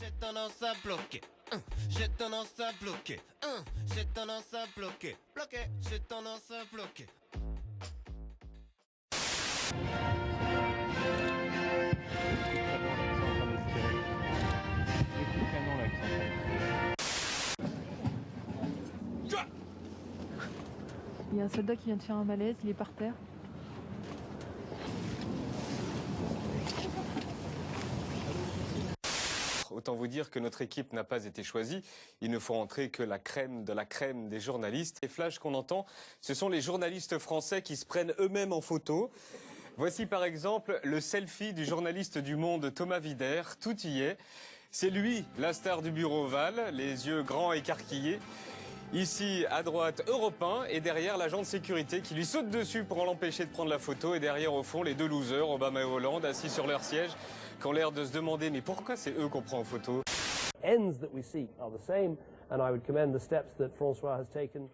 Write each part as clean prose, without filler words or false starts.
J'ai tendance à bloquer. J'ai tendance à bloquer. J'ai tendance à bloquer. Bloquer. J'ai tendance à bloquer. Il y a un soldat qui vient de faire un malaise, il est par terre. Autant vous dire que notre équipe n'a pas été choisie. Il ne faut entrer que la crème de la crème des journalistes. Les flashs qu'on entend, ce sont les journalistes français qui se prennent eux-mêmes en photo. Voici par exemple le selfie du journaliste du Monde Thomas Wider. Tout y est. C'est lui, la star du bureau ovale, les yeux grands écarquillés. Ici, à droite, Europe 1, et derrière, l'agent de sécurité qui lui saute dessus pour l'empêcher de prendre la photo. Et derrière, au fond, les deux losers, Obama et Hollande, assis sur leur siège, qui ont l'air de se demander, mais pourquoi c'est eux qu'on prend en photo? Ends that we seek are the same, and I would commend the steps that François has taken.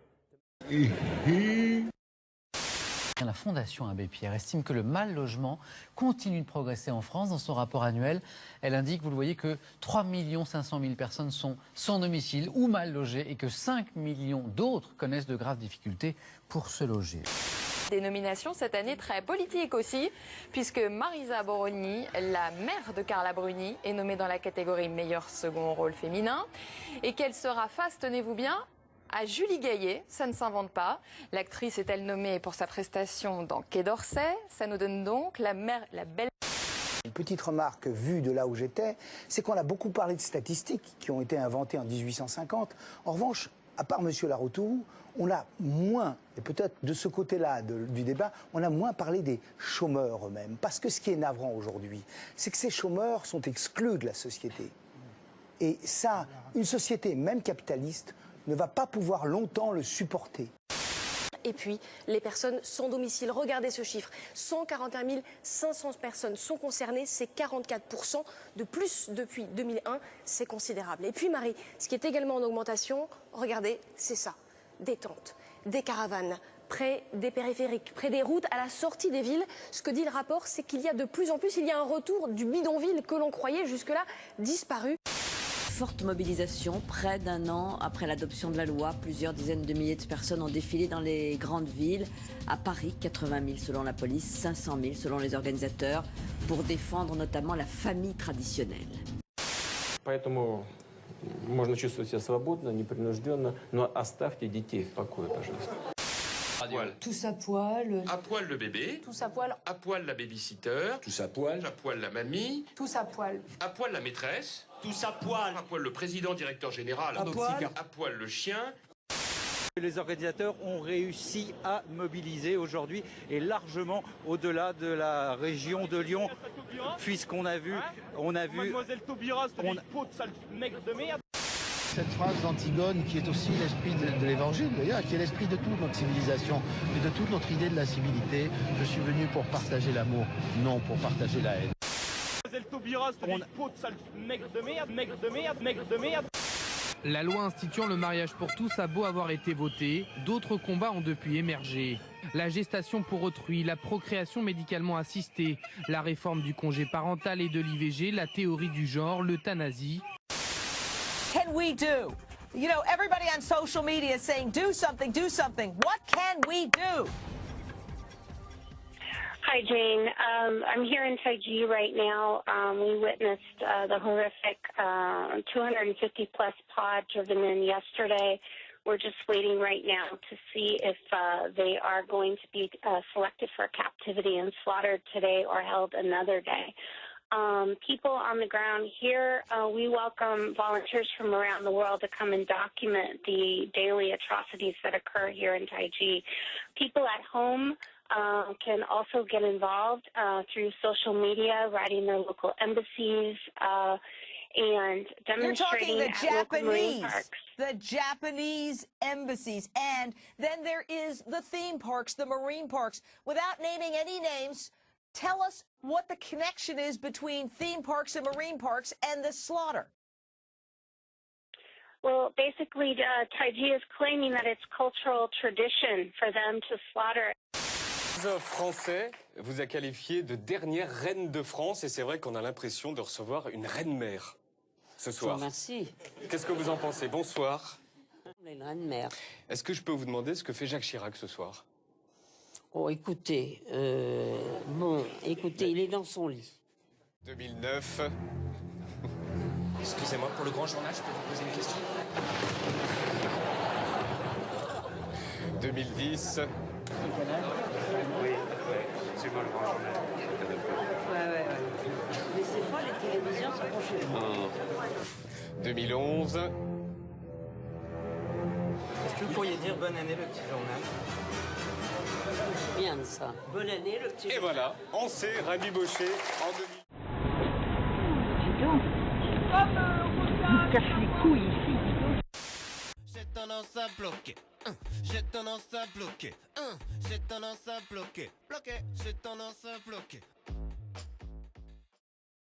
La Fondation Abbé Pierre estime que le mal logement continue de progresser en France. Dans son rapport annuel, elle indique, vous le voyez, que 3 500 000 personnes sont sans domicile ou mal logées et que 5 millions d'autres connaissent de graves difficultés pour se loger. Des nominations cette année très politiques aussi, puisque Marisa Boroni, la mère de Carla Bruni, est nommée dans la catégorie meilleur second rôle féminin et qu'elle sera face, tenez-vous bien, à Julie Gaillet, ça ne s'invente pas. L'actrice est-elle nommée pour sa prestation dans Quai d'Orsay? Ça nous donne donc la belle... Une petite remarque vue de là où j'étais, c'est qu'on a beaucoup parlé de statistiques qui ont été inventées en 1850. En revanche, à part M. Laroutourou, on a moins, et peut-être de ce côté-là du débat, on a moins parlé des chômeurs eux-mêmes. Parce que ce qui est navrant aujourd'hui, c'est que ces chômeurs sont exclus de la société. Et ça, une société, même capitaliste, ne va pas pouvoir longtemps le supporter. Et puis, les personnes sans domicile, regardez ce chiffre, 141 500 personnes sont concernées, c'est 44% de plus depuis 2001, c'est considérable. Et puis Marie, ce qui est également en augmentation, regardez, c'est ça, des tentes, des caravanes, près des périphériques, près des routes, à la sortie des villes. Ce que dit le rapport, c'est qu'il y a de plus en plus, il y a un retour du bidonville que l'on croyait jusque-là disparu. Forte mobilisation, près d'un an après l'adoption de la loi. Plusieurs dizaines de milliers de personnes ont défilé dans les grandes villes. À Paris, 80 000 selon la police, 500 000 selon les organisateurs, pour défendre notamment la famille traditionnelle. Поэтому можно чувствовать себя свободно, непринужденно, но оставьте детей в покое, пожалуйста. Tous à poil. À poil le bébé. Tous à poil. À poil la babysitter. Tous à poil. À poil la mamie. Tous à poil. À poil la maîtresse. Tous à poil. À poil le président, directeur général. À poil le chien. Les organisateurs ont réussi à mobiliser aujourd'hui et largement au-delà de la région de Lyon, puisqu'on a vu, Mademoiselle Taubira, c'est une peau de sale nègre de merde. Cette phrase d'Antigone qui est aussi l'esprit de l'évangile d'ailleurs, qui est l'esprit de toute notre civilisation et de toute notre idée de la civilité. Je suis venu pour partager l'amour, non pour partager la haine. Mademoiselle Taubira, c'est une peau de sale nègre de merde, nègre de merde, nègre de merde. La loi instituant le mariage pour tous a beau avoir été votée, d'autres combats ont depuis émergé. La gestation pour autrui, la procréation médicalement assistée, la réforme du congé parental et de l'IVG, la théorie du genre, l'euthanasie. Can we do? You know, everybody on social media is saying, do something, do something. What can we do? Hi, Jane. I'm here in Taiji right now. We witnessed the horrific 250-plus pod driven in yesterday. We're just waiting right now to see if they are going to be selected for captivity and slaughtered today or held another day. People on the ground here, we welcome volunteers from around the world to come and document the daily atrocities that occur here in Taiji. People at home can also get involved through social media, writing their local embassies, and demonstrating You're at talking local marine parks. the Japanese embassies, and then there is the theme parks, the marine parks. Without naming any names, tell us what the connection is between theme parks and marine parks and this slaughter. Well, basically, Taiji is claiming that it's cultural tradition for them to slaughter. Le français vous a qualifié de dernière reine de France et c'est vrai qu'on a l'impression de recevoir une reine-mère. ce soir. Merci. Qu'est-ce que vous en pensez? Bonsoir. Les reine-mère. Est-ce que je peux vous demander ce que fait Jacques Chirac ce soir? Oh, écoutez, écoutez, il est dans son lit. 2009. Excusez-moi, pour le grand journal, je peux vous poser une question? 2010. Oui, c'est moi le grand journal. Ouais. Mais c'est pas les télévisions, ça prend chez vous. 2011. Est-ce que vous pourriez dire bonne année le petit journal? Bien de ça. Bonne année le petit Et journal. voilà, on sait, Rami Baucher en 2000. me casse les couilles ici. J'ai tendance à bloquer. J'ai tendance à bloquer. J'ai tendance à bloquer. Bloquer. J'ai tendance à bloquer.